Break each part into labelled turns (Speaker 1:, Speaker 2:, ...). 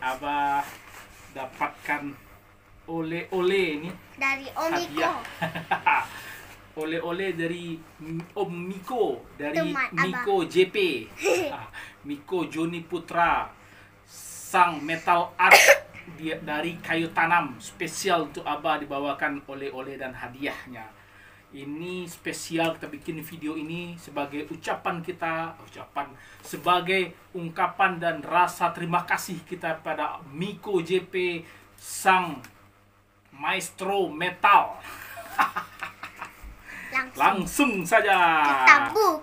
Speaker 1: Abah dapatkan oleh-oleh ini
Speaker 2: dari Om Miko.
Speaker 1: hadiah. Oleh-oleh dari Om Miko, dari
Speaker 2: Teman Abah.
Speaker 1: Miko JP. Miko Joni Putra, sang metal art dia dari kayu tanam, spesial untuk Abah dibawakan oleh-oleh dan hadiahnya. Ini spesial kita bikin video ini sebagai sebagai ungkapan dan rasa terima kasih kita pada Miko JP, sang maestro metal. Langsung saja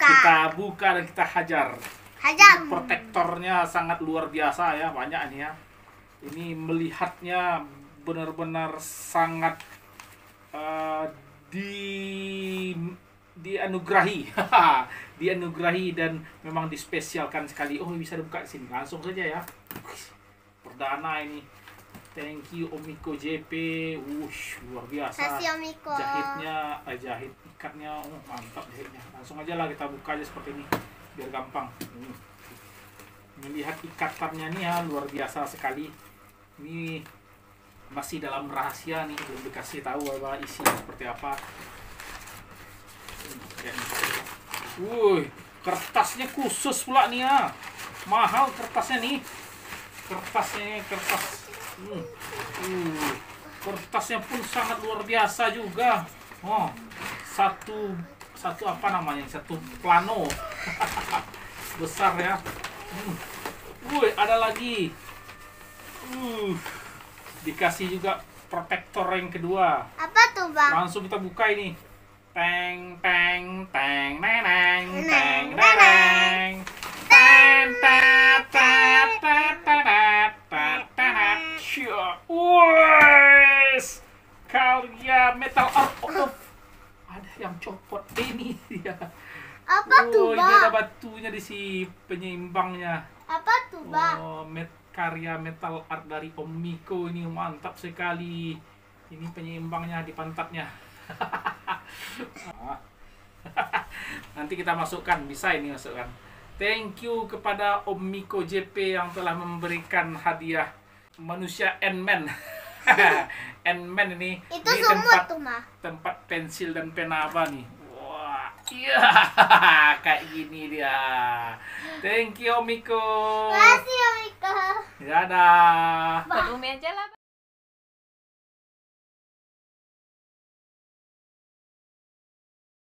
Speaker 1: kita buka dan kita hajar. Protektornya sangat luar biasa ya, banyak nih ya. Ini melihatnya benar-benar sangat dianugerahi. Dianugerahi dan memang dispesialkan sekali. Oh, bisa dibuka sini langsung saja ya. Perdana ini. Thank you Om Miko JP. Luar biasa.
Speaker 2: Kasih Om Miko.
Speaker 1: Jahit ikatnya mantap jahitnya. Langsung aja lah kita buka aja seperti ini biar gampang. Melihat ikatannya nih ya, luar biasa sekali. Ini masih dalam rahasia nih, belum dikasih tahu apa isinya seperti apa. Kertasnya khusus pula nih ya. Mahal kertasnya nih. Kertas. Kertasnya pun sangat luar biasa juga. Oh, satu apa namanya? Satu plano. Besar ya. Ada lagi. Dikasih juga protektor yang kedua.
Speaker 2: Apa tuh, Bang?
Speaker 1: Langsung kita buka ini. Teng teng teng neneng teng neneng. Karya metal art. Ada yang copot ini dia.
Speaker 2: Apa tuh, Bang?
Speaker 1: Ini ada batunya di si penyeimbangnya.
Speaker 2: Apa tuh, Bang?
Speaker 1: Karya metal art dari Om Miko ini mantap sekali. Ini penyeimbangnya di pantatnya. Nanti kita masukkan, bisa ini masukkan. Thank you kepada Om Miko JP yang telah memberikan hadiah manusia Ant-Man. Ant-Man ini.
Speaker 2: Itu semut tuh, mah.
Speaker 1: Tempat pensil dan pena apa nih? Wah, iya, kayak gini dia. Thank you Om Miko.
Speaker 2: Makasih Om Miko.
Speaker 1: Dadah.
Speaker 3: Buat Umi aja